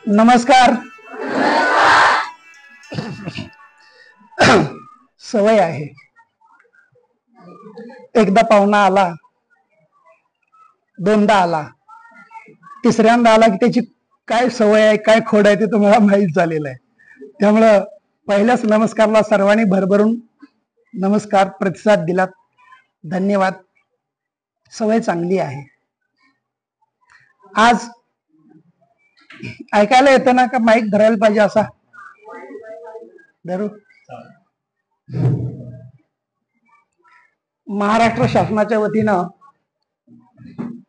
नमस्कार. सवय आहे, एकदा पाहुणा आला, दोनदा आला, तिसऱ्यांदा आला की त्याची काय सवय आहे, काय खोड आहे ते तुम्हाला माहीत झालेलं आहे. त्यामुळं पहिल्याच नमस्कारला सर्वांनी भरभरून नमस्कार प्रतिसाद दिलात, धन्यवाद. सवय चांगली आहे. आज ऐकायला येतं ना का माईक धरायला पाहिजे असा धरू. महाराष्ट्र शासनाच्या वतीनं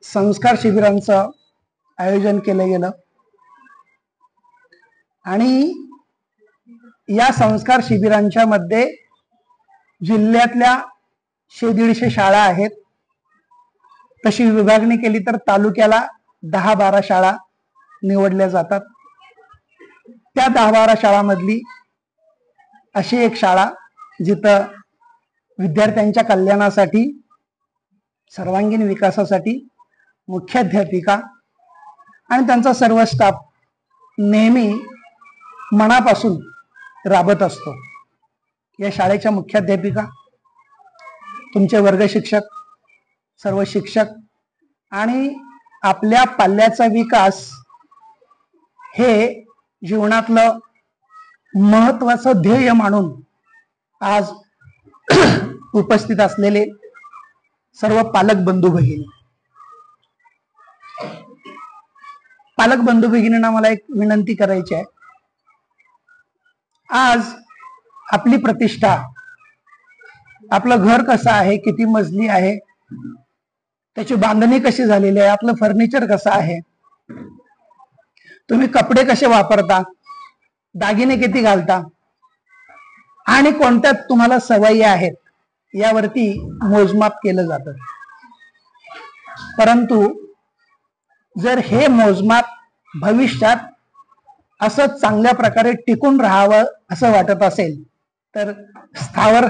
संस्कार शिबिरांचं आयोजन केलं गेलं आणि या संस्कार शिबिरांच्या मध्ये जिल्ह्यातल्या 100-150 शाळा आहेत. तशी विभागणी केली तर तालुक्याला 10-12 शाळा निवडल्या जातात. त्या 10-12 शाळांमधली अशी एक शाळा जिथं विद्यार्थ्यांच्या कल्याणासाठी, सर्वांगीण विकासासाठी मुख्याध्यापिका आणि त्यांचा सर्व स्टाफ नेहमी मनापासून राबत असतो. या शाळेच्या मुख्याध्यापिका, तुमचे वर्ग शिक्षक, सर्व शिक्षक आणि आपल्या पाल्याचा विकास हे जीवनातलं महत्वाचं ध्येय मानून आज उपस्थित असलेले सर्व पालक बंधू भगिनी, पालक बंधू भगिनींना मला एक विनंती करायची आहे. आज आपली प्रतिष्ठा, आपलं घर कसं आहे, किती मजली आहे, त्याची बांधणी कशी झालेली आहे, आपलं फर्निचर कसं आहे, तुम्ही कपडे कसे वापरता, दागिने किती घालता आणि कोणत्या तुम्हाला सवयी आहेत यावरती मोजमाप केलं जातं. परंतु जर हे मोजमाप भविष्यात असं चांगल्या प्रकारे टिकून राहावं असं वाटत असेल तर स्थावर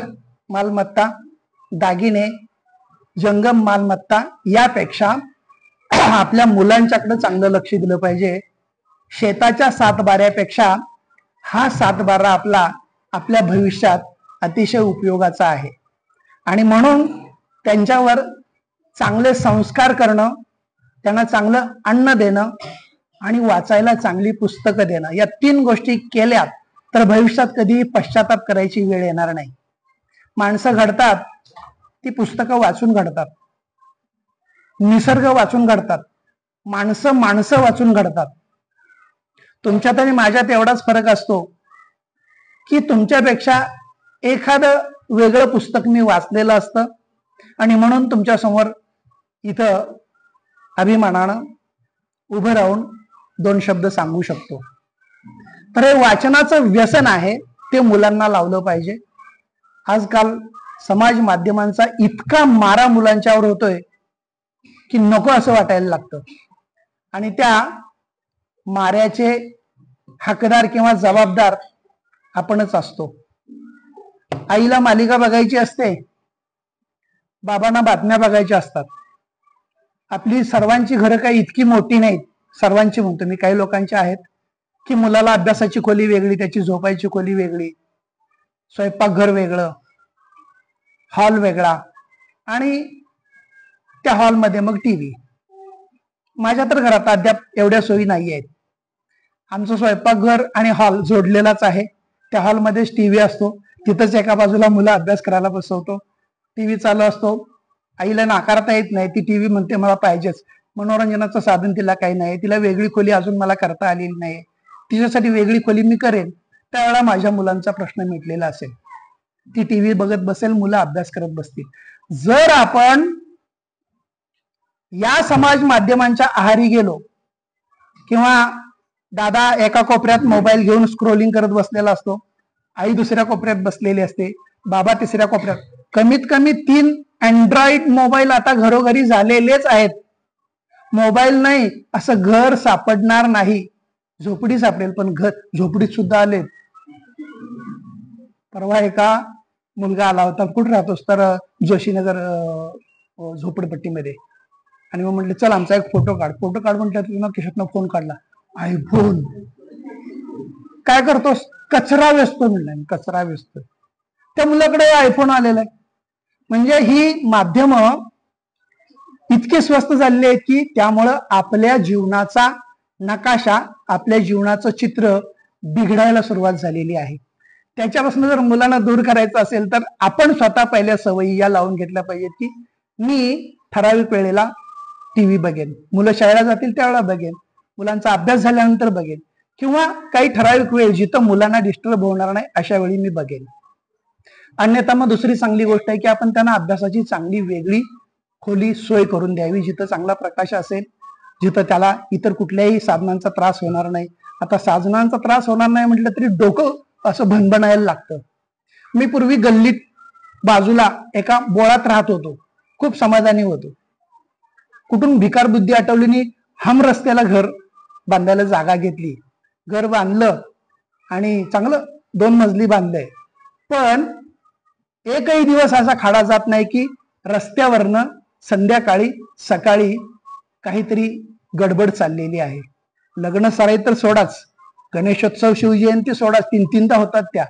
मालमत्ता, दागिने, जंगम मालमत्ता यापेक्षा आपल्या मुलांच्याकडे चांगलं लक्ष दिलं पाहिजे. शेताच्या 7 बाऱ्यापेक्षा हा 7 बारा आपल्या भविष्यात अतिशय उपयोगाचा आहे. आणि म्हणून त्यांच्यावर चांगले संस्कार करणं, त्यांना चांगलं अन्न देणं आणि वाचायला चांगली पुस्तकं देणं, या 3 गोष्टी केल्यात तर भविष्यात कधीही पश्चाताप करायची वेळ येणार नाही. माणसं घडतात ती पुस्तकं वाचून घडतात, निसर्ग वाचून घडतात, माणसं वाचून घडतात. तुमच्यात आणि माझ्यात एवढाच फरक असतो की तुमच्यापेक्षा एखादं वेगळं पुस्तक मी वाचलेलं असतं आणि म्हणून तुमच्या समोर इथं अभिमानानं उभं राहून 2 शब्द सांगू शकतो. तर हे वाचनाचं व्यसन आहे, ते मुलांना लावलं पाहिजे. आजकाल समाज माध्यमांचा इतका मारा मुलांच्यावर होतोय की नको असं वाटायला लागतं आणि त्या माऱ्याचे हकदार किंवा जबाबदार आपणच असतो. आईला मालिका बघायची असते, बाबांना बातम्या बघायच्या असतात. आपली सर्वांची घरं काही इतकी मोठी नाहीत, सर्वांची म्हणतो मी, काही लोकांची आहेत की मुलाला अभ्यासाची खोली वेगळी, त्याची झोपायची खोली वेगळी, स्वयंपाकघर वेगळं, हॉल वेगळा आणि त्या हॉलमध्ये मग टीव्ही. माझ्या तर घरात अद्याप एवढ्या सोयी नाही आहेत. आमचं स्वयंपाकघर आणि हॉल जोडलेलाच आहे. त्या हॉलमध्येच टीव्ही असतो, तिथंच एका बाजूला मुलं अभ्यास करायला बसवतो, टीव्ही चालू असतो. आईला नाकारता येत नाही, ती टीव्ही म्हणते मला पाहिजेच. मनोरंजनाचं साधन तिला काही नाही, तिला वेगळी खोली अजून मला करता आलेली नाही, तिच्यासाठी वेगळी खोली मी करेन. त्यावेळेला माझ्या मुलांचा प्रश्न मिटलेला असेल. ती टीव्ही बघत बसेल, मुलं अभ्यास करत बसतील. जर आपण या समाज माध्यमांच्या आहारी गेलो किंवा दादा एका कोपऱ्यात मोबाईल घेऊन स्क्रोलिंग करत बसलेला असतो, आई दुसऱ्या कोपऱ्यात बसलेली असते, बाबा तिसऱ्या कोपऱ्यात, कमीत कमी 3 अँड्रॉइड मोबाईल आता घरोघरी झालेलेच आहेत. मोबाईल नाही असं घर सापडणार नाही. झोपडी सापडेल पण घर, झोपडीत सुद्धा आले. परवा एका मुलगा आला होता, कुठे राहतोस तर जोशीनगर झोपडपट्टीमध्ये. आणि मग म्हटलं चल आमचा एक फोटो काढ. फोटो काढ म्हटलं तिनं खिशातनं फोन काढला. आयफोन. काय करतोस? कचरा वेचतो म्हणलं. कचरा वेचतो. त्या मुलाकडे आयफोन आलेला आहे. म्हणजे ही माध्यम इतके स्वस्त झालेले आहेत की त्यामुळं आपल्या जीवनाचा नकाशा, आपल्या जीवनाचं चित्र बिघडायला सुरुवात झालेली आहे. त्याच्यापासून जर मुलांना दूर करायचं असेल तर आपण स्वतः पहिल्या सवयी या लावून घेतल्या पाहिजेत की मी ठराविक वेळेला टीव्ही बघेन, मुलं शाळेला जातील त्यावेळेला बघेन, मुलांचा अभ्यास झाल्यानंतर बघेन, किंवा काही ठराविक वेळ जिथं मुलांना डिस्टर्ब होणार नाही अशा वेळी मी बघेन. अन्यथा मग दुसरी चांगली गोष्ट आहे की आपण त्यांना अभ्यासाची चांगली वेगळी खोली सोय करून द्यावी, जिथं चांगला प्रकाश असेल, जिथं त्याला इतर कुठल्याही साधनांचा त्रास होणार नाही. आता साधनांचा त्रास होणार नाही म्हटलं तरी डोकं असं भणभणायला लागतं. मी पूर्वी गल्लीत बाजूला एका बोळात राहत होतो, खूप समाधानी होतो. कुठून भिकार बुद्धी आठवलीनी हम रस्त्याला घर बांधायला जागा घेतली, घर बांधलं आणि चांगलं 2 मजली बांधलंय. पण एकही दिवस असा खाडा जात नाही की रस्त्यावरनं संध्याकाळी सकाळी काहीतरी गडबड चाललेली आहे. लग्न सराई तर सोडाच, गणेशोत्सव शिवजयंती सोडाच, 3-3दा होतात. त्या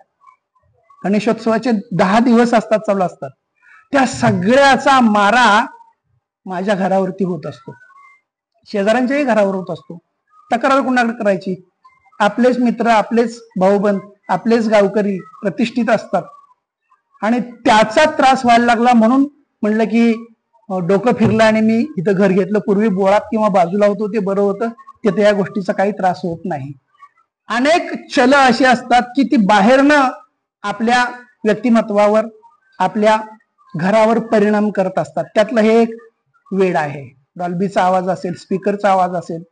गणेशोत्सवाचे 10 दिवस असतात, चालू असतात. त्या सगळ्याचा मारा माझ्या घरावरती होत असतो, शेजाऱ्यांच्याही घरावर होत असतो. तक्रार कुणाकडे करायची? आपलेच मित्र, आपलेच भाऊबंद, आपलेच गावकरी प्रतिष्ठित असतात. आणि त्याचा त्रास व्हायला लागला म्हणून म्हणलं की डोकं फिरलं आणि मी इथं घर घेतलं. पूर्वी बोळात किंवा बाजूला होतो ते बरं होतं, तिथे या गोष्टीचा काही त्रास होत नाही. अनेक चल अशी असतात की ती बाहेरनं आपल्या व्यक्तिमत्वावर, आपल्या घरावर परिणाम करत असतात. त्यातलं हे एक वेड आहे. डॉल्बीचा आवाज असेल, स्पीकरचा आवाज असेल,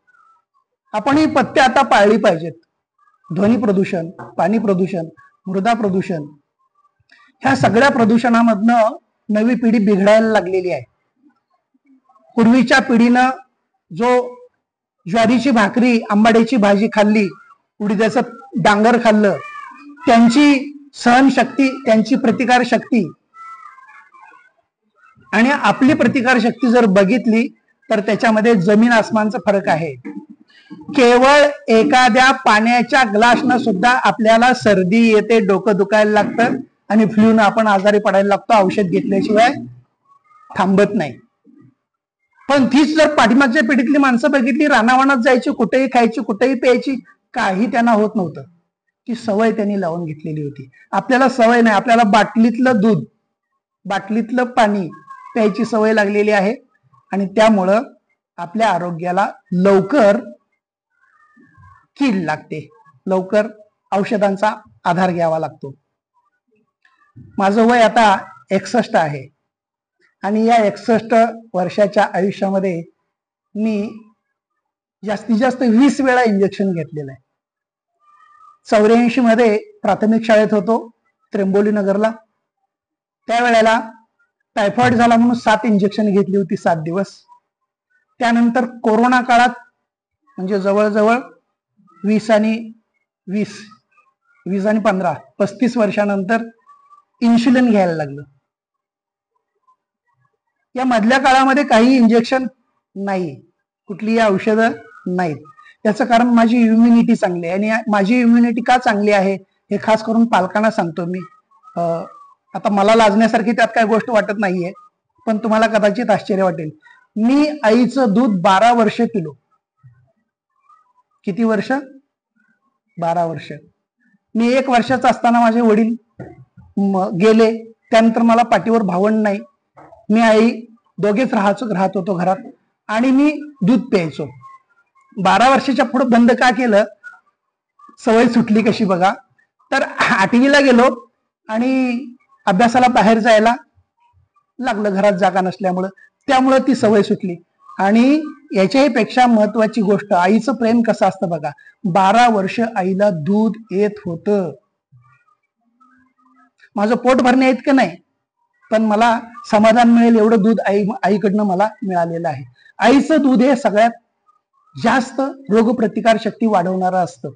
आपण ही पथ्य आता पाळली पाहिजेत. ध्वनी प्रदूषण, पाणी प्रदूषण, मृदा प्रदूषण, ह्या सगळ्या प्रदूषणामधनं नवी पिढी बिघडायला लागलेली आहे. पूर्वीच्या पिढीनं जो ज्वारीची भाकरी, आंबाड्याची भाजी खाल्ली, उडीदाचं डांगर खाल्लं, त्यांची सहनशक्ती, त्यांची प्रतिकार शक्ती आणि आपली प्रतिकार शक्ती जर बघितली तर त्याच्यामध्ये जमीन आसमानचा फरक आहे. केवळ एखाद्या पाण्याच्या ग्लासनं सुद्धा आपल्याला सर्दी येते, डोकं दुखायला लागतं आणि फ्लून आपण आजारी पडायला लागतो, औषध घेतल्याशिवाय थांबत नाही. पण तीच जर पाठीमागच्या पिढीतली माणसं बघितली, रानावनात जायची, कुठेही खायची, कुठेही प्यायची, काही त्यांना होत नव्हतं. ती सवय त्यांनी लावून घेतलेली होती. आपल्याला सवय नाही, आपल्याला बाटलीतलं दूध, बाटलीतलं पाणी प्यायची सवय लागलेली आहे आणि त्यामुळं आपल्या आरोग्याला लवकर कीड लागते, लवकर औषधांचा आधार घ्यावा लागतो. माझं वय आता 61 आहे आणि या 61 वर्षाच्या आयुष्यामध्ये मी जास्तीत जास्त 20 वेळा इंजेक्शन घेतलेलं आहे. 84 मध्ये प्राथमिक शाळेत होतो त्र्यंबोली नगरला. त्यावेळेला टायफॉइड झाला म्हणून 7 इंजेक्शन घेतली होती, 7 दिवस. त्यानंतर कोरोना काळात म्हणजे जवळजवळ 20 आणि 15 35 वर्षानंतर इन्शुलिन घ्यायला लागलं. या मधल्या काळामध्ये काही इंजेक्शन नाही, कुठलीही औषधं नाहीत. याचं कारण माझी इम्युनिटी चांगली आहे. आणि माझी इम्युनिटी का चांगली आहे हे खास करून पालकांना सांगतो मी. आता मला लाजण्यासारखी त्यात काय गोष्ट वाटत नाहीये, पण तुम्हाला कदाचित आश्चर्य वाटेल. मी आईचं दूध 12 वर्ष पिलो. किती वर्ष? 12 वर्ष. मी 1 वर्षाचा असताना माझे वडील गेले. त्यानंतर मला पाठीवर भावंड नाही, मी आई दोघेच राहत होतो घरात आणि मी दूध प्यायचो. 12 वर्षाच्या पुढे बंद का केलं? सवय सुटली कशी बघा. तर 8वीला गेलो आणि अभ्यासाला बाहेर जायला लागलं, घरात जागा नसल्यामुळं. त्यामुळं ती सवय सुटली. आणि याच्याही पेक्षा महत्वाची गोष्ट, आईचं प्रेम कसं असतं बघा. 12 वर्ष आईला दूध येत होतं. माझं पोट भरणे इतकं नाही, पण मला समाधान मिळेल एवढं दूध आईकडनं मला मिळालेलं आहे. आईचं दूध हे सगळ्यात जास्त रोगप्रतिकार शक्ती वाढवणारं असतं.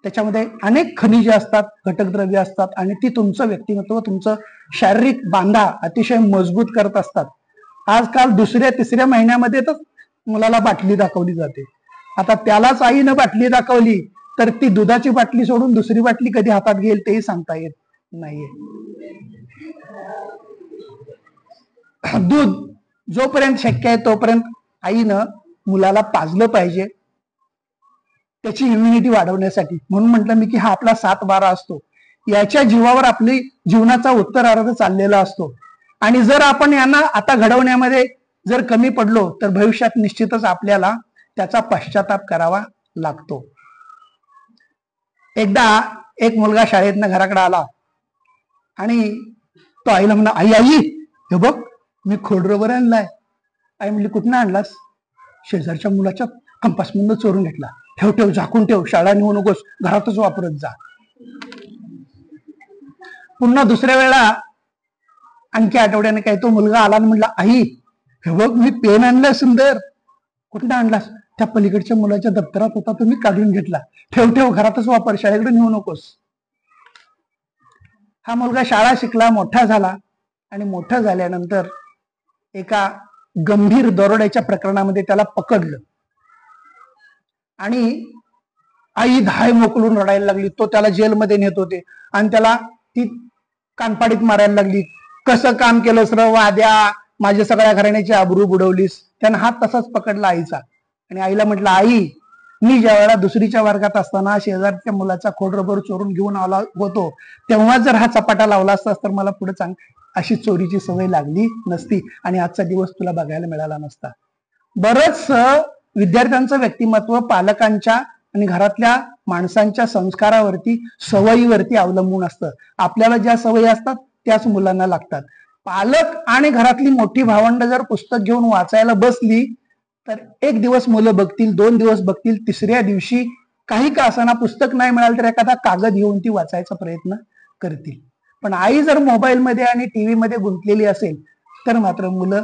त्याच्यामध्ये अनेक खनिजे असतात, घटकद्रव्य असतात आणि ती तुमचं व्यक्तिमत्व, तुमचं शारीरिक बांधा अतिशय मजबूत करत असतात. आजकाल दुसऱ्या तिसऱ्या महिन्यामध्ये तर मुलाला बाटली दाखवली जाते. आता त्यालाच आईनं बाटली दाखवली तर ती दुधाची बाटली सोडून दुसरी बाटली कधी हातात घेईल तेही सांगता येत नाहीये. दूध जोपर्यंत शक्य आहे तोपर्यंत आईनं मुलाला पाजलं पाहिजे, त्याची इम्युनिटी वाढवण्यासाठी. म्हणून म्हटलं मी की हा आपला 7-12 असतो, याच्या जीवावर आपली जीवनाचा उत्तरार्ध चाललेला असतो. आणि जर आपण यांना आता घडवण्यामध्ये जर कमी पडलो तर भविष्यात निश्चितच आपल्याला त्याचा पश्चाताप करावा लागतो. एकदा एक मुलगा शाळेतनं घराकडे आला आणि तो आईला म्हणला, आई आई हे बघ मी खोडरबर आणलाय. आई म्हणली, कुठनं आणलास? शेजारच्या मुलाच्या कंपासमधून चोरून घेतला. ठेव ठेव, झाकून ठेव, शाळा नेऊ नकोस, घरातच वापरत जा. पुन्हा दुसऱ्या वेळा आणखी आठवड्याने काय तो मुलगा आला आणि म्हणला, आई हे बघ मी पेन आणलाय सुंदर. कुठनं आणलास? त्या पलीकडच्या मुलाच्या दप्तरात होता, तुम्ही काढून घेतला. ठेव ठेव, घरातच वापर, शाळेकडे नेऊ नकोस. हा मुलगा शाळा शिकला, मोठा झाला आणि मोठा झाल्यानंतर एका गंभीर दरोड्याच्या प्रकरणामध्ये त्याला पकडलं आणि आई धाय मोकलून रडायला लागली. तो त्याला जेलमध्ये नेत होते आणि त्याला ती कानपाडीत मारायला लागली. कसं काम केलंस र वाद्या, माझ्या सगळ्या घराण्याची आबरू बुडवलीस. त्यानं हात तसाच पकडला आईचा आणि आईला म्हटलं, आई मी ज्या वेळेला दुसरीच्या वर्गात असताना शेजारच्या मुलाचा खोडरबर चोरून घेऊन आला होतो तेव्हा जर हा चपाटा लावला असतास तर मला पुढे अशी चोरीची सवय लागली नसती आणि आजचा दिवस तुला बघायला मिळाला नसता. बरंच विद्यार्थ्यांचं व्यक्तिमत्व पालकांच्या आणि घरातल्या माणसांच्या संस्कारावरती, सवयीवरती अवलंबून असतं. आपल्याला ज्या सवयी असतात त्याच मुलांना लागतात. पालक आणि घरातली मोठी भावंड जर पुस्तक घेऊन वाचायला बसली तर एक दिवस मुलं बघतील, 2 दिवस बघतील, तिसऱ्या दिवशी काही का असाना पुस्तक नाही मिळालं तर एखादा कागद घेऊन ती वाचायचा प्रयत्न करतील. पण आई जर मोबाईलमध्ये आणि टीव्ही मध्ये गुंतलेली असेल तर मात्र मुलं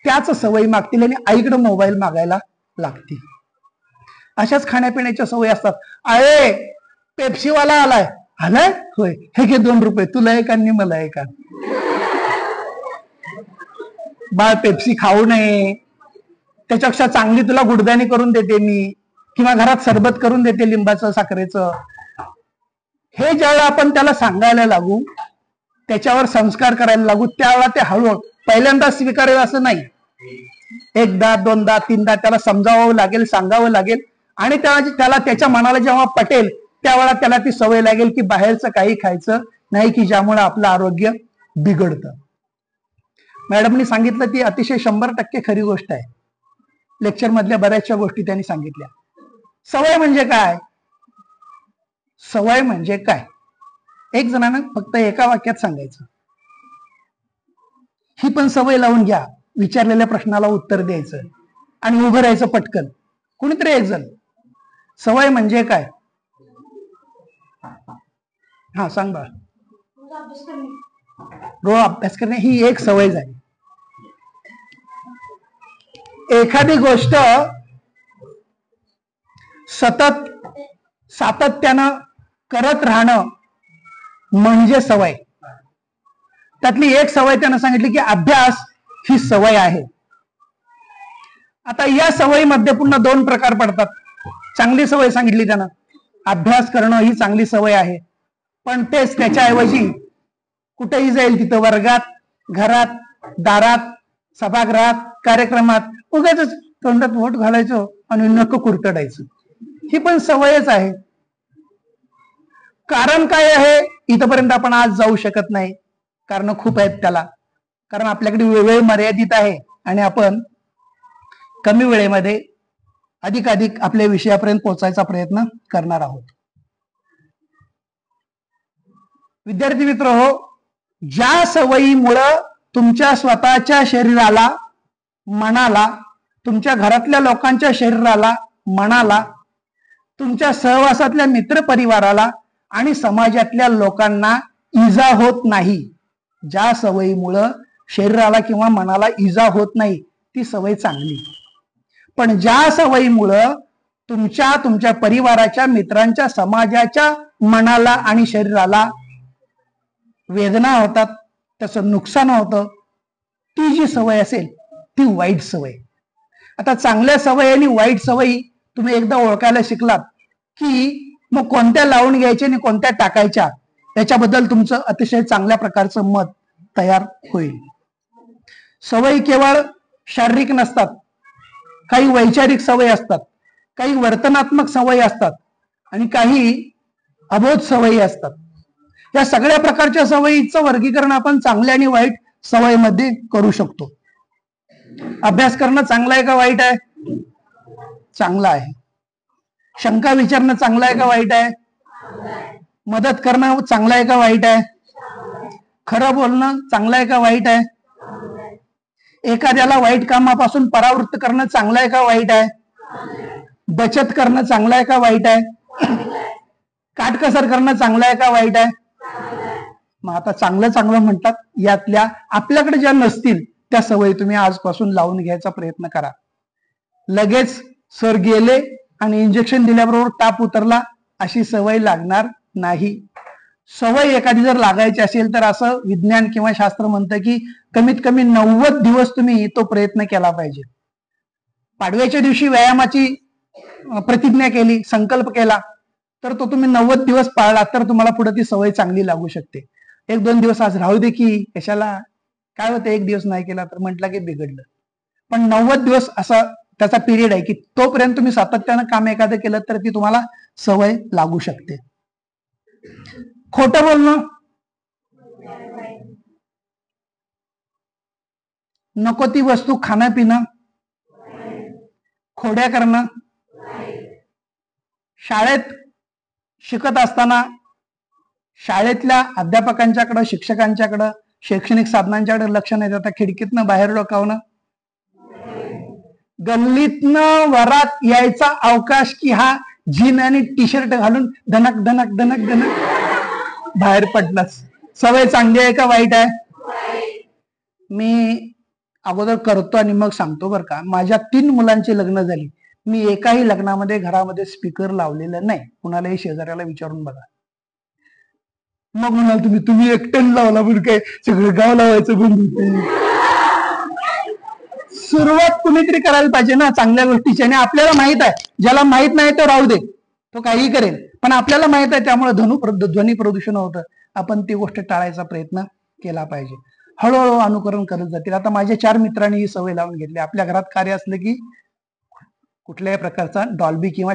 त्याच सवयी मागतील आणि आईकडे मोबाईल मागायला लागतील. अशाच खाण्यापिण्याच्या सवयी असतात. अरे पेप्सीवाला आलाय. आलाय होय, हे घे 2 रुपये, तुला एक आणि मला एक. बाळ पेप्सी खाऊ नये, त्याच्यापेक्षा चांगली तुला गुडदाणी करून देते मी, किंवा घरात सरबत करून देते लिंबाचं साखरेचं. हे ज्यावेळेला आपण त्याला सांगायला लागू, त्याच्यावर संस्कार करायला लागू, त्यावेळेला ते हळूहळू पहिल्यांदा स्वीकारेल असं नाही. एकदा, 2दा, 3दा त्याला समजावं लागेल, सांगावं लागेल आणि त्याला त्याच्या मनाला जेव्हा पटेल त्यावेळेला त्याला ती सवय लागेल की बाहेरचं काही खायचं नाही की ज्यामुळे आपलं आरोग्य बिघडतं. मॅडमनी सांगितलं ती अतिशय 100% खरी गोष्ट आहे. लेक्चर मधल्या बऱ्याचशा गोष्टी त्यांनी सांगितल्या. सवय म्हणजे काय? सवय म्हणजे काय? एक जणांना फक्त एका वाक्यात सांगायचं, ही पण सवय लावून घ्या. विचारलेल्या प्रश्नाला उत्तर द्यायचं आणि उभं राहायचं पटकन. कुणीतरी एक जण, सवय म्हणजे काय? हा सांग बा. रोज अभ्यास करणे ही एक सवय झाली. एखादी गोष्ट सतत सातत्यानं करत राहणं म्हणजे सवय. त्यातली एक सवय त्यानं सांगितली की अभ्यास ही सवय आहे. आता या सवयीमध्ये पुन्हा 2 प्रकार पडतात. चांगली सवय सांगितली त्यानं, अभ्यास करणं ही चांगली सवय आहे, पण तेच त्याच्याऐवजी कुठेही जाईल तिथं, वर्गात, घरात, दारात, सभागृहात, कार्यक्रमात उगाच तोंडात वोट घालायचं आणि नख कुरतडायचं, ही पण सवयच आहे. कारण काय आहे इथपर्यंत आपण आज जाऊ शकत नाही, कारण खूप आहेत त्याला. कारण आपल्याकडे वेळ मर्यादित आहे आणि आपण कमी वेळेमध्ये अधिकाधिक आपल्या विषयापर्यंत पोहोचायचा प्रयत्न करणार आहोत. विद्यार्थी मित्र हो, ज्या सवयीमुळं तुमच्या स्वतःच्या शरीराला, मनाला, तुमच्या घरातल्या लोकांच्या शरीराला, मनाला, तुमच्या सहवासातल्या मित्र परिवाराला आणि समाजातल्या लोकांना इजा होत नाही, ज्या सवयीमुळं शरीराला किंवा मनाला इजा होत नाही ती सवय चांगली. पण ज्या सवयीमुळं तुमच्या परिवाराच्या, मित्रांच्या, समाजाच्या मनाला आणि शरीराला वेदना होतात, त्याचं नुकसान होतं, ती जी सवय असेल ती वाईट सवय. आता चांगल्या सवयी आणि वाईट सवयी तुम्ही एकदा ओळखायला शिकलात की मग कोणत्या लावून घ्यायच्या आणि कोणत्या टाकायच्या याच्याबद्दल तुमचं अतिशय चांगल्या प्रकारचं मत तयार होईल. सवयी केवळ शारीरिक नसतात, काही वैचारिक सवयी असतात, काही वर्तनात्मक सवयी असतात आणि काही अबोध सवयी असतात. या सगळ्या प्रकारच्या सवयीचं वर्गीकरण आपण चांगल्या आणि वाईट सवयीमध्ये करू शकतो. अभ्यास करणं चांगलं आहे का वाईट आहे? चांगलं आहे. शंका विचारणं चांगलं आहे का वाईट आहे? मदत करणं चांगलं आहे का वाईट आहे? खरं बोलणं चांगलं आहे का वाईट आहे? एखाद्याला वाईट कामापासून परावृत्त करणं चांगलं आहे का वाईट आहे? बचत करणं चांगलं आहे का वाईट आहे? काटकसर करणं चांगलं आहे का वाईट आहे? मग आता चांगलं चांगलं म्हणतात, यातल्या आपल्याकडे ज्या नसतील त्या सवयी तुम्ही आजपासून लावून घ्यायचा प्रयत्न करा. लगेच सर गेले आणि इंजेक्शन दिल्याबरोबर ताप उतरला अशी सवय लागणार नाही. सवय एखादी जर लागायची असेल तर असं विज्ञान किंवा शास्त्र म्हणतं की कमीत कमी 90 दिवस तुम्ही तो प्रयत्न केला पाहिजे. पाडव्याच्या दिवशी व्यायामाची प्रतिज्ञा केली, संकल्प केला, तर तो तुम्ही 90 दिवस पाळला तर तुम्हाला पुढे ती सवय चांगली लागू शकते. 1-2 दिवस आज राहू दे की कशाला, काय होतं, 1 दिवस नाही केला तर म्हटलं की बिघडलं. पण 90 दिवस असा त्याचा पिरियड आहे की तोपर्यंत तुम्ही सातत्यानं काम एखादं केलं तर ती तुम्हाला सवय लागू शकते. खोटं बोलणं, नको ती वस्तू खाणं पिणं, खोड्या करणं, शाळेत शिकत असताना शाळेतल्या अध्यापकांच्याकडं, शिक्षकांच्याकडं, शैक्षणिक साधनांच्याकडे लक्ष नाही देता खिडकीतनं बाहेर डोकावणं, गल्लीतनं वरात यायचा अवकाश की हा जीन आणि टी शर्ट घालून धनक धनक धनक धनक बाहेर पडलाच. सवय चांगली आहे का वाईट आहे? मी अगोदर करतो आणि मग सांगतो बरं का. माझ्या 3 मुलांची लग्न झाली. मी एकाही लग्नामध्ये घरामध्ये स्पीकर लावलेलं नाही. कुणालाही शेजाऱ्याला विचारून बघा. मग म्हणाल तुम्ही एकट्याने लावला म्हणून काय सगळं गाव लावायचं बंद होते. सुरुवात कुणीतरी करायला पाहिजे ना चांगल्या गोष्टीची. आणि आपल्याला माहित आहे, ज्याला माहित नाही तो राहू दे, तो काही करेल, पण आपल्याला माहित आहे त्यामुळे ध्वनी प्रदूषण होतं. आपण ती गोष्ट टाळायचा प्रयत्न केला पाहिजे. हळूहळू अनुकरण करत जातील. आता माझ्या 4 मित्रांनी ही सवय लावून घेतली. आपल्या घरात कार्य असलं की कुठल्याही प्रकारचा डॉल्बी किंवा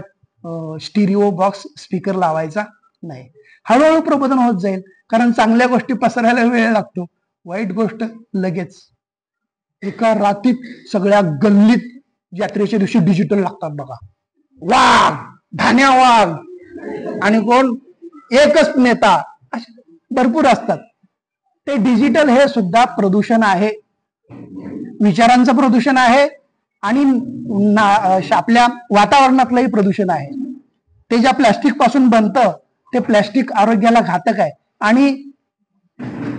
स्टिरिओ बॉक्स स्पीकर लावायचा नाही. हळूहळू प्रबोधन होत जाईल, कारण चांगल्या गोष्टी पसरायला वेळ लागतो, वाईट गोष्ट लगेच. एका रात्रीत सगळ्या गल्लीत यात्रेच्या दिवशी डिजिटल लागतात बघा. वाघ, धान्या वाघ आणि कोण एकच नेता, भरपूर असतात. ते डिजिटल हे सुद्धा प्रदूषण आहे, विचारांचं प्रदूषण आहे आणि आपल्या वातावरणातलंही प्रदूषण आहे. ते ज्या प्लॅस्टिक पासून बनतं ते प्लॅस्टिक आरोग्याला घातक आहे. आणि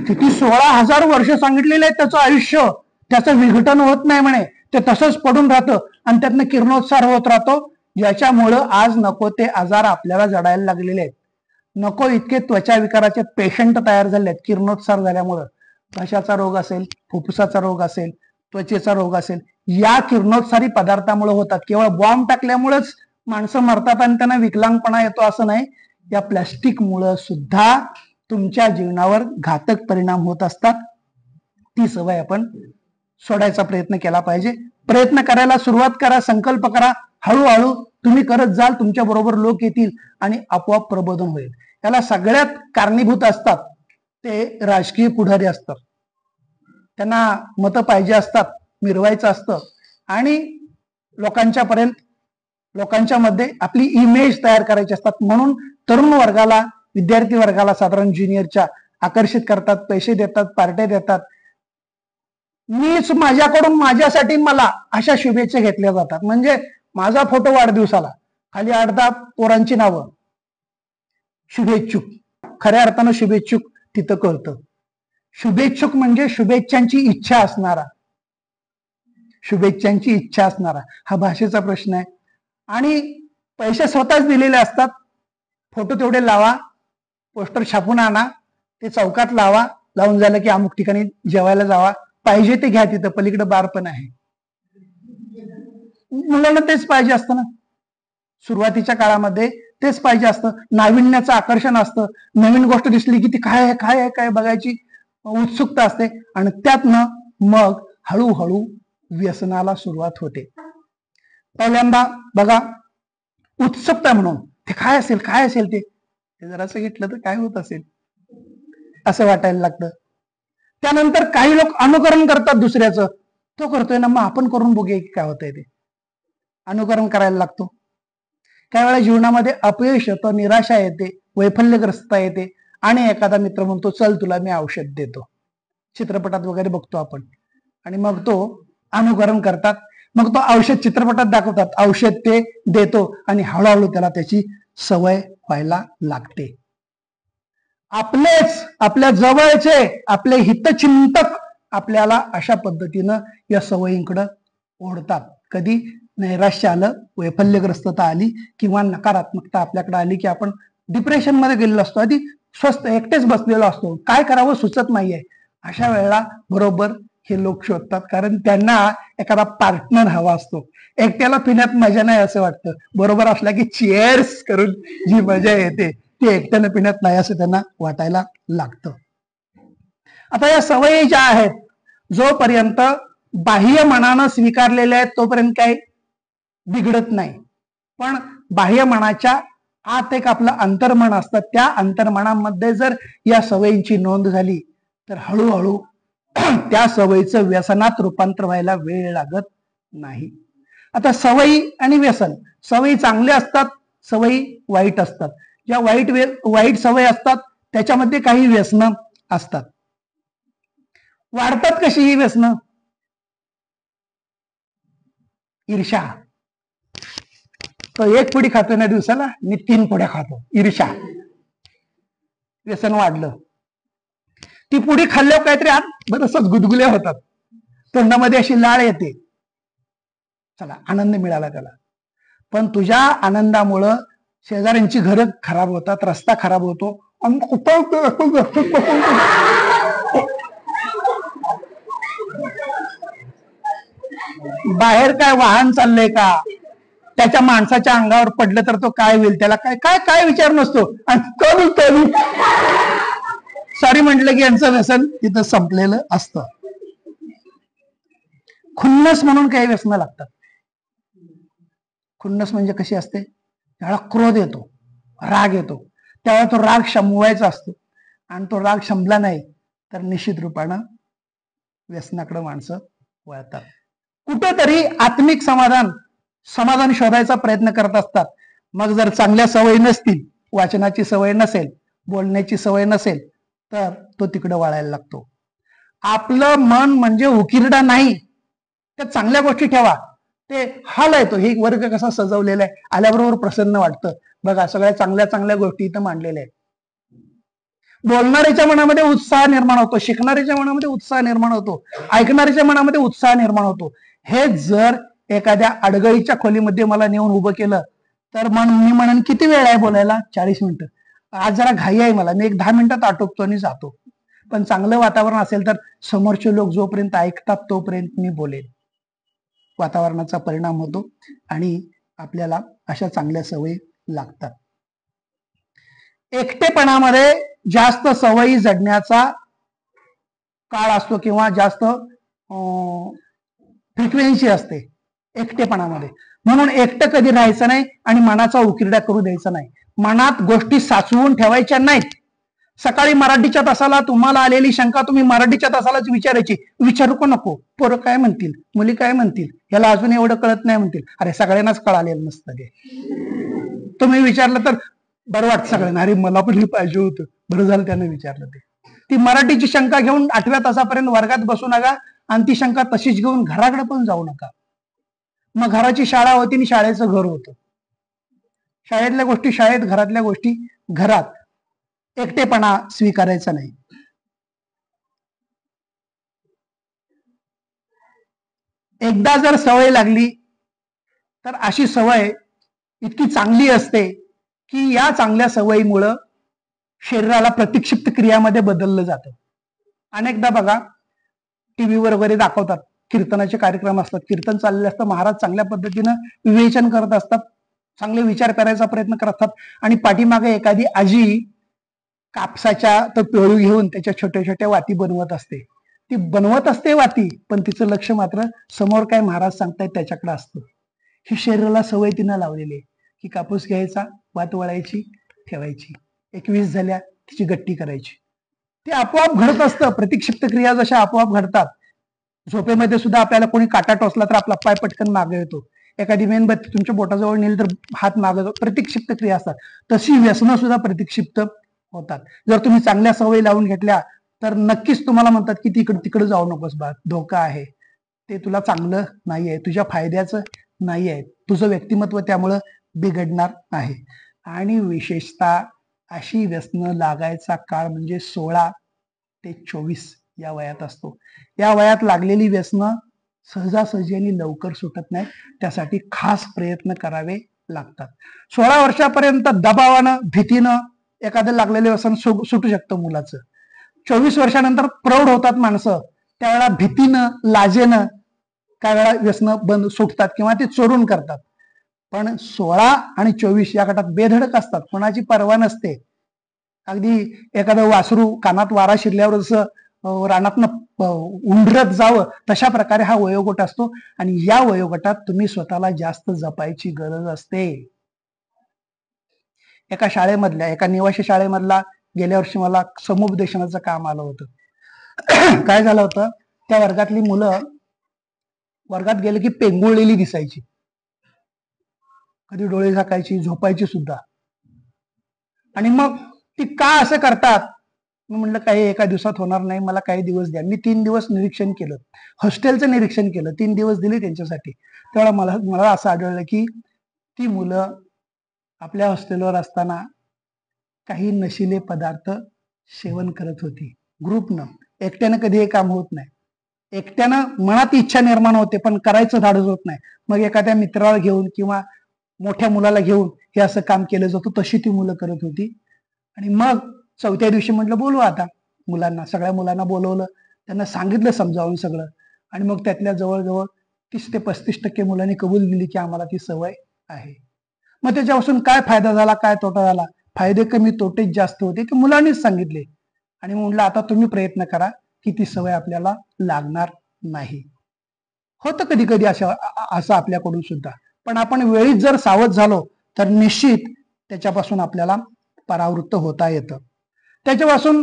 किती 16,000 वर्ष सांगितलेले आहेत त्याचं आयुष्य, त्याचं विघटन होत नाही म्हणे, ते तसंच पडून राहतं आणि त्यातनं किरणोत्सार होत राहतो. याच्यामुळं आज नको ते आजार आपल्याला जडायला लागलेले आहेत. नको इतके त्वचा विकाराचे पेशंट तयार झाले आहेत किरणोत्सार झाल्यामुळं. घशाचा रोग असेल, फुफ्फुसाचा रोग असेल, त्वचेचा रोग असेल, या किरणोत्सारी पदार्थामुळे होतात. केवळ बॉम्ब टाकल्यामुळेच माणसं मरतात आणि त्यांना विकलांगपणा येतो असं नाही. या प्लॅस्टिक मुळे सुद्धा तुमच्या जीवनावर घातक परिणाम होत असतात. ती सवय आपण सोडायचा प्रयत्न केला पाहिजे. प्रयत्न करायला सुरुवात करा, संकल्प करा. हळूहळू तुम्ही करत जाल, तुमच्या बरोबर लोक येतील आणि आपोआप प्रबोधन होईल. याला सगळ्यात कारणीभूत असतात ते राजकीय पुढारी असतात. त्यांना मतं पाहिजे असतात, मिरवायचं असतं आणि लोकांच्या मध्ये आपली इमेज तयार करायची असतात. म्हणून तरुण वर्गाला, विद्यार्थी वर्गाला साधारण ज्युनियरच्या आकर्षित करतात, पैसे देतात, पार्ट्या देतात. मीच माझ्याकडून माझ्यासाठी मला अशा शुभेच्छा घेतल्या जातात. म्हणजे माझा फोटो वाढदिवसाला, खाली 8-10 पोरांची नावं, शुभेच्छुक. खऱ्या अर्थानं शुभेच्छुक तिथं कळतं. शुभेच्छुक म्हणजे शुभेच्छांची इच्छा असणारा, शुभेच्छांची इच्छा असणारा. हा भाषेचा प्रश्न आहे. आणि पैसे स्वतःच दिलेले असतात. फोटो तेवढे लावा, पोस्टर छापून आणा, ते चौकात लावा, लावून झालं की अमुक ठिकाणी जेवायला जावा, पाहिजे ते घ्या, तिथं पलीकडे बार पण आहे. मुलांना तेच पाहिजे असतं ना, सुरुवातीच्या काळामध्ये तेच पाहिजे असतं. नाविन्याचं आकर्षण असतं, नवीन गोष्ट दिसली की ती काय आहे काय आहे काय बघायची उत्सुकता असते, आणि त्यातनं मग हळूहळू व्यसनाला सुरुवात होते. पहिल्यांदा बघा, उत्सुकता म्हणून ते काय असेल काय असेल ते जरासं घेतलं तर काय होत असेल असं वाटायला लागतं. त्यानंतर काही लोक अनुकरण करतात दुसऱ्याचं, तो करतोय ना मग आपण करून बघूया की काय होतंय, ते अनुकरण करायला लागतो. काही वेळा जीवनामध्ये अपयश येतं, निराशा येते, वैफल्यग्रस्तता येते, आणि एखादा मित्र म्हणतो चल तुला मी औषध देतो, चित्रपटात वगैरे बघतो आपण, आणि मग तो अनुकरण करतात, मग तो औषध चित्रपटात दाखवतात, औषध ते देतो, आणि हळूहळू त्याला त्याची सवय व्हायला लागते. आपलेच, आपल्या जवळचे, आपले हितचिंतक आपल्याला अशा पद्धतीनं या सवयींकडं ओढतात. कधी नैराश्य आलं, वैफल्यग्रस्तता आली, किंवा नकारात्मकता आपल्याकडे आली की आपण डिप्रेशन मध्ये गेलेलो असतो, आधी स्वस्त एकटेच बसलेलो असतो, काय करावं सुचत नाहीये, अशा वेळेला बरोबर हे लोक शोधतात, कारण त्यांना एखादा पार्टनर हवा असतो. एकट्याला पिण्यात मजा नाही असं वाटतं, बरोबर असला की चीअर्स करून जी मजा येते ती एकट्यानं पिण्यात नाही असं त्यांना वाटायला लागतं. आता या सवयी ज्या आहेत, जोपर्यंत बाह्य मनानं स्वीकारलेल्या आहेत तोपर्यंत काही बिघडत नाही, पण बाह्य मनाच्या आत एक आपलं अंतर्मन असतं, त्या अंतर्मनामध्ये जर या सवयींची नोंद झाली तर हळूहळू त्या सवयीचं व्यसनात रूपांतर व्हायला वेळ लागत नाही. आता सवयी आणि व्यसन, सवयी चांगल्या असतात, सवयी वाईट असतात. ज्या वाईट सवय असतात त्याच्यामध्ये काही व्यसनं असतात. वाढतात कशी ही व्यसनं? ईर्ष्या, तो एक पुडी खातो ना दिवसाला, मी 3 पुड्या खातो, ईर्ष्या, व्यसन वाढलं. ती पुडी खाल्ल्यावर काहीतरी आत बरंच गुदगुल्या होतात, तोंडामध्ये अशी लाळ येते, चला आनंद मिळाला त्याला. पण तुझ्या आनंदामुळं शेजाऱ्यांची घरं खराब होतात, रस्ता खराब होतो, बाहेर काय वाहन चाललंय का, त्याच्या माणसाच्या अंगावर पडलं तर तो काय होईल, त्याला काय काय काय विचार नसतो, आणि सॉरी म्हटलं की यांचं व्यसन तिथं संपलेलं असतं. खुन्नस म्हणून काही व्यसनं लागतात. खुन्नस म्हणजे कशी असते, त्याला क्रोध येतो, राग येतो, त्यावेळा तो राग शमवायचा असतो, आणि तो राग शमला नाही तर निश्चित रूपानं व्यसनाकडे माणसं वळतात. कुठेतरी आत्मिक समाधान शोधायचा प्रयत्न करत असतात. मग जर चांगल्या सवयी नसतील, वाचनाची सवय नसेल, बोलण्याची सवय नसेल, तर तो तिकडे वळायला लागतो. आपलं मन म्हणजे उकिरडा नाही, त्या चांगल्या गोष्टी ठेवा, ते हाल येतो. हे वर्ग कसा सजवलेला आहे, आल्याबरोबर प्रसन्न वाटतं, बघा सगळ्या चांगल्या चांगल्या गोष्टी इथं मांडलेल्या आहेत. बोलणाऱ्याच्या मनामध्ये उत्साह निर्माण होतो, शिकणाऱ्याच्या मनामध्ये उत्साह निर्माण होतो, ऐकणाऱ्याच्या मनामध्ये उत्साह निर्माण होतो. हे जर एखाद्या अडगळीच्या खोलीमध्ये मला नेऊन उभं केलं तर मी म्हणेन किती वेळ आहे बोलायला, 40 मिनिटं, आज जरा घाई आहे मला, मी एक 10 मिनिटात आटोपतो आणि जातो. पण चांगलं वातावरण असेल तर समोरचे लोक जोपर्यंत ऐकतात तोपर्यंत मी बोलेन. वातावरणाचा परिणाम होतो आणि आपल्याला अशा चांगल्या सवयी लागतात. एकटेपणामध्ये जास्त सवयी जडण्याचा काळ असतो किंवा जास्त फ्रिक्वेन्सी असते एकटेपणामध्ये, म्हणून एकटं कधी राहायचं नाही आणि मनाचा उकिरडा करू द्यायचा नाही. मनात गोष्टी साचवून ठेवायच्या नाहीत. सकाळी मराठीच्या तासाला तुम्हाला आलेली शंका तुम्ही मराठीच्या तासालाच विचारायची, विचारू का नको, पोरं काय म्हणतील, मुली काय म्हणतील, याला अजून एवढं कळत नाही म्हणतील. अरे सगळ्यांनाच कळालेलं नसतं ते, तुम्ही विचारलं तर बरं वाटतं सगळ्यांना, अरे मला पण हे पाहिजे होतं, बरं झालं त्यानं विचारलं. ती मराठीची शंका घेऊन 8व्या तासापर्यंत वर्गात बसू नका, आणि ती शंका तशीच घेऊन घराकडे पण जाऊ नका. मग घराची शाळा होती आणि शाळेचं घर होतं. शाळेतल्या गोष्टी शाळेत, घरातल्या गोष्टी घरात. एकटेपणा स्वीकारायचा नाही. एकदा जर सवय लागली तर अशी सवय इतकी चांगली असते की या चांगल्या सवयीमुळं शरीराला प्रतिक्षिप्त क्रियामध्ये बदललं जातं. अनेकदा बघा, टीव्हीवर वगैरे दाखवतात, कीर्तनाचे कार्यक्रम असतात, कीर्तन चाललेले असतं, महाराज चांगल्या पद्धतीनं विवेचन करत असतात, चांगले विचार करायचा प्रयत्न करत असतात आणि पाठीमागे एखादी आजी कापसाच्या तो पेळू घेऊन त्याच्या छोट्या छोट्या वाती बनवत असते. ती बनवत असते वाती, पण तिचं लक्ष मात्र समोर काय महाराज सांगतायत त्याच्याकडे असतं. ही शरीराला सवय तिनं लावलेली आहे की कापूस घ्यायचा, वात वळायची, ठेवायची, 21 झाल्या तिची गट्टी करायची. ते आपोआप घडत असतं. प्रतिक्षिप्त क्रिया जशा आपोआप घडतात. झोपेमध्ये सुद्धा आपल्याला कोणी काटा टोचला तर आपला पाय पटकन मागे येतो, एखादी मेणबत्ती तुमच्या बोटाजवळ नेली तर हात मागे जातो. प्रतिक्षिप्त क्रिया असतात. तशी व्यसनं सुद्धा प्रतिक्षिप्त होतात. जर तुम्ही चांगल्या सवयी लावून घेतल्या तर नक्कीच तुम्हाला म्हणतात की तिकडे जाऊ नकोस बा, धोका आहे, ते तुला चांगलं नाही आहे, तुझ्या फायद्याचं नाही आहे, तुझं व्यक्तिमत्व त्यामुळं बिघडणार आहे. आणि विशेषतः अशी व्यसनं लागायचा काळ म्हणजे 16 ते 24 या वयात असतो. या वयात लागलेली व्यसनं सहजासहजी आणि लवकर सुटत नाही, त्यासाठी खास प्रयत्न करावे लागतात. 16 वर्षापर्यंत दबावानं, भीतीनं एखादं लागलेलं व्यसन सुटू शकतं मुलाचं. 24 वर्षानंतर प्रौढ होतात माणसं, त्यावेळेला भीतीनं, लाजेनं काय वेळा व्यसनं बंद सुटतात किंवा ते चोरून करतात. पण 16 आणि 24 या गटात बेधडक असतात, कोणाची पर्वा नसते. अगदी एखादं वासरू कानात वारा शिरल्यावर जसं रानातनं उंडरत जावं तशा प्रकारे हा वयोगट असतो. आणि या वयोगटात तुम्ही स्वतःला जास्त जपायची गरज असते. एका शाळेमधल्या, एका निवासी शाळेमधला गेल्या वर्षी मला समुपदेशनाचं काम आलं होतं. काय झालं होतं, त्या वर्गातली मुलं वर्गात गेले की पेंगुळलेली दिसायची, कधी डोळे झाकायची, झोपायची सुद्धा. आणि मग ती का असं करतात, मी म्हटलं काही एका दिवसात होणार नाही, मला काही दिवस द्या. मी 3 दिवस निरीक्षण केलं, हॉस्टेलचं निरीक्षण केलं, 3 दिवस दिले त्यांच्यासाठी. तेव्हा मला असं आढळलं की ती मुलं आपल्या हॉस्टेलवर असताना काही नशिले पदार्थ सेवन करत होती, ग्रुपनं. एकट्यानं कधी हे काम होत नाही. एकट्यानं मनात इच्छा निर्माण होते पण करायचं धाडस होत नाही. मग एखाद्या मित्राला घेऊन किंवा मोठ्या मुलाला घेऊन हे असं काम केलं जातं, तशी ती मुलं करत होती. आणि मग 4थ्या दिवशी म्हटलं बोलू आता मुलांना, सगळ्या मुलांना बोलवलं, त्यांना सांगितलं समजावून सगळं. आणि मग त्यातल्या जवळजवळ 30 ते 35% मुलांनी कबूल दिली की आम्हाला ती सवय आहे. मग त्याच्यापासून काय फायदा झाला, काय तोटा झाला? फायदे कमी, तोटेच जास्त होते, ते मुलांनीच सांगितले. आणि म्हटलं आता तुम्ही प्रयत्न करा की ती सवय आपल्याला लागणार नाही. होतं कधी कधी असं आपल्याकडून सुद्धा, पण आपण वेळीच जर सावध झालो तर निश्चित त्याच्यापासून आपल्याला परावृत्त होता येतं. त्याच्यापासून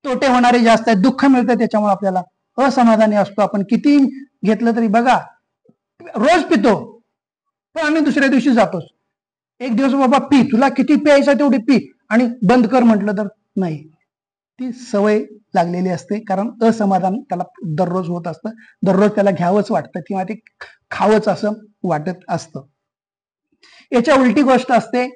तोटे होणारे जास्त आहेत, दुःख मिळतं त्याच्यामुळे, आपल्याला असमाधानी असतो. आपण किती घेतलं तरी बघा, रोज पितो पण आम्ही दुसऱ्या दिवशी जातोच. एक दिवस बाबा पी, तुला किती प्यायचं तेवढी पी, आणि बंद कर म्हटलं तर नाही. ती सवय लागलेली असते, कारण असमाधान त्याला दररोज होत असतं, दररोज त्याला घ्यावंच वाटतं किंवा ते खावंच असं वाटत असतं. याच्या उलटी गोष्ट असते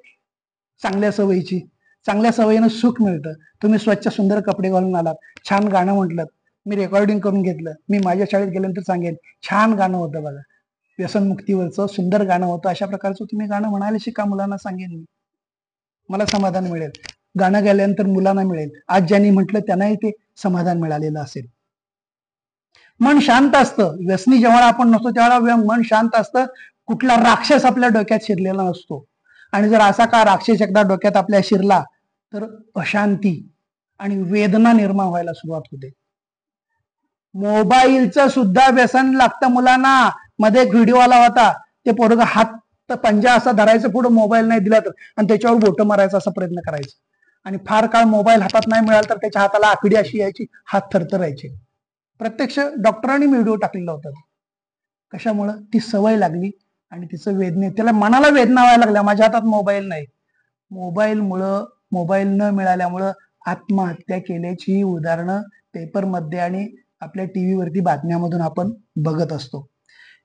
चांगल्या सवयीची. चांगल्या सवयीनं सुख मिळतं. तुम्ही स्वच्छ सुंदर कपडे घालून आलात, छान गाणं म्हटलं, मी रेकॉर्डिंग करून घेतलं, मी माझ्या शाळेत गेल्यानंतर सांगेन छान गाणं होतं बघा, व्यसनमुक्तीवरचं सुंदर गाणं होतं, अशा प्रकारचं तुम्ही गाणं म्हणायला शिका, मुलांना सांगेन मी, मला समाधान मिळेल. गाणं गायल्यानंतर मुलांना मिळेल, आज ज्यांनी म्हटलं त्यांनाही ते समाधान मिळालेलं असेल. मन शांत असतं. व्यसनी जेव्हा आपण नसतो त्यावेळेला मन शांत असतं, कुठला राक्षस आपल्या डोक्यात शिरलेला नसतो. आणि जर असा का राक्षस एकदा डोक्यात आपल्या शिरला तर अशांती आणि वेदना निर्माण व्हायला सुरुवात होते. मोबाईलचं सुद्धा व्यसन लागतं मुलांना. मध्ये एक व्हिडिओ आला होता, ते पोरग हात पंजा असा धरायचं, पुढे मोबाईल नाही दिला तर, आणि त्याच्यावर बोट मारायचा असा प्रयत्न करायचा. आणि फार काळ मोबाईल हातात नाही मिळाला तर त्याच्या हाताला आकडी अशी यायची, हात थरथरायचे. प्रत्यक्ष डॉक्टरांनी व्हिडिओ टाकलेला होता. कशामुळं? ती सवय लागली आणि तिचं वेदने, त्याला मनाला वेदना व्हायला लागल्या, माझ्या हातात मोबाईल नाही. मोबाईल न मिळाल्यामुळं आत्महत्या केल्याची उदाहरणं पेपरमध्ये आणि आपल्या टीव्हीवरती बातम्यामधून आपण बघत असतो.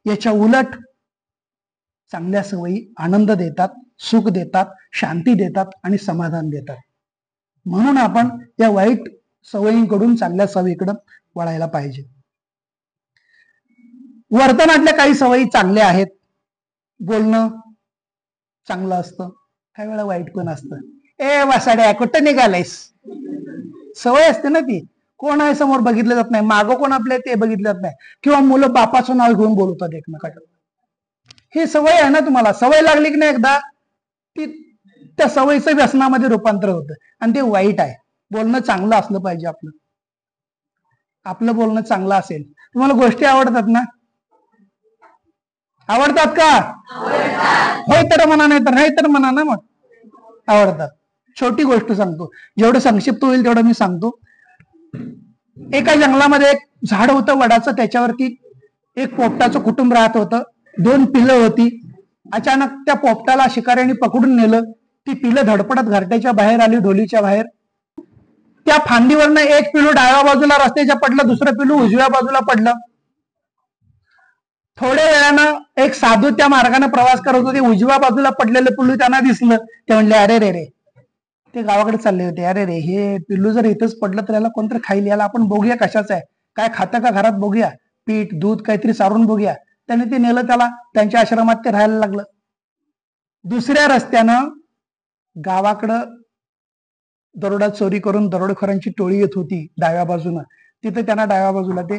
याच्या उलट चांगल्या सवयी आनंद देतात, सुख देतात, शांती देतात आणि समाधान देतात. म्हणून आपण या वाईट सवयींकडून चांगल्या सवयीकडे वळायला पाहिजे. वर्तनातल्या काही सवयी चांगल्या आहेत. बोलणं चांगलं असतं, काही वेळा वाईट पण असतं. ए वासाड्या कुठं निघालायस, सवय असते ना ती. कोण आहे समोर बघितलं जात नाही, मागं कोण आपले ते बघितलं जात नाही, किंवा मुलं बापाचं नाव घेऊन बोलवतात एकमेकाच्या. ही सवय आहे ना तुम्हाला, सवय लागली की नाही एकदा ती त्या सवयीचं व्यसनामध्ये रूपांतर होतं आणि ते वाईट आहे. बोलणं चांगलं असलं पाहिजे. आपलं बोलणं चांगलं असेल. तुम्हाला गोष्टी आवडतात ना? आवडतात का? होय तर म्हणा, नाही तर म्हणा ना. मग आवडतात. छोटी गोष्ट सांगतो, जेवढं संक्षिप्त होईल तेवढं मी सांगतो. एका जंगलामध्ये एक झाड होतं वडाचं, त्याच्यावरती एक पोपटाचं कुटुंब राहत होतं. 2 पिलं होती. अचानक त्या पोपटाला शिकाऱ्यांनी पकडून नेलं. ती पिलं धडपडत घरट्याच्या बाहेर आली, ढोलीच्या बाहेर. त्या फांदीवरनं एक पिलू डाव्या बाजूला रस्त्याच्या पडलं, दुसरं पिलू उजव्या बाजूला पडलं. थोड्या वेळानं एक साधू त्या मार्गाने प्रवास करत होते. उजव्या बाजूला पडलेलं पिल्लू त्यांना दिसलं. ते म्हणले, अरे रे रे, ते गावाकडे चालले होते. अरे रे, हे पिल्लू जर इथंच पडलं तर याला कोणतरी खाईल, याला आपण बघूया कशाचं आहे, काय खातं का घरात बघूया, पीठ दूध काहीतरी चारून बघूया. त्याने ते नेलं त्याला, त्यांच्या आश्रमात ते राहायला लागलं. दुसऱ्या रस्त्यानं गावाकडं दरोडा चोरी करून दरोडेखोरांची टोळी येत होती डाव्या बाजूनं. तिथे त्यांना डाव्या बाजूला ते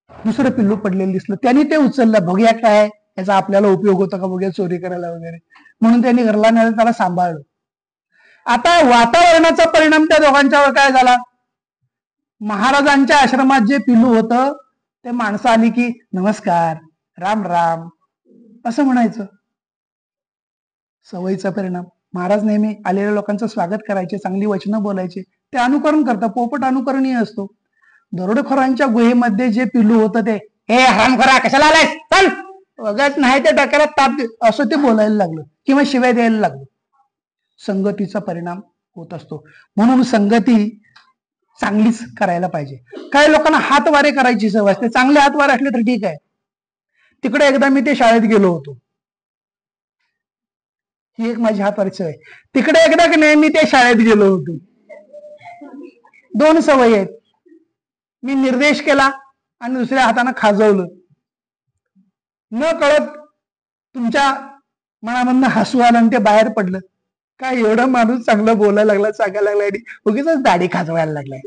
दुसरं पिल्लू पडलेलं दिसलं. त्यांनी ते उचललं, बघूया काय याचा आपल्याला उपयोग होतो का, बघूया चोरी करायला वगैरे, म्हणून त्यांनी घरला नेलं, त्याला सांभाळलं. आता वातावरणाचा परिणाम त्या दोघांच्यावर काय झाला? महाराजांच्या आश्रमात जे पिल्लू होतं ते माणसं आली की नमस्कार, राम राम असं म्हणायचं. सवयीचा परिणाम. महाराज नेहमी आलेल्या लोकांचं स्वागत करायचे, चांगली वचनं बोलायचे. ते अनुकरण करतात. पोपट अनुकरणीय असतो. दरोडेखोरांच्या गुहेमध्ये जे पिल्लू होतं ते, हे हरामखोरा कशाला आलाय, चल, वगैरे नाही ते डोक्याला ताप असं ते बोलायला लागलं किंवा शिवाय द्यायला लागलं. संगतीचा परिणाम होत असतो. म्हणून संगती चांगलीच करायला पाहिजे. काही लोकांना हातवारे करायची सवय असते. चांगले हातवारे असले तर ठीक आहे. तिकडे एकदा मी ते शाळेत गेलो होतो. ही एक माझी हातवारी सवय. तिकडे एकदा की नाही मी ते शाळेत गेलो होतो. 2 सवयी आहेत. मी निर्देश केला आणि दुसऱ्या हाताने खाजवलं. न कळत तुमच्या मनामधनं हसू आलं आणि ते बाहेर पडलं. काय एवढा माणूस चांगलं बोलायला लागला, सांगायला लागला आणि उगीच दाढी खाजवायला लागलाय.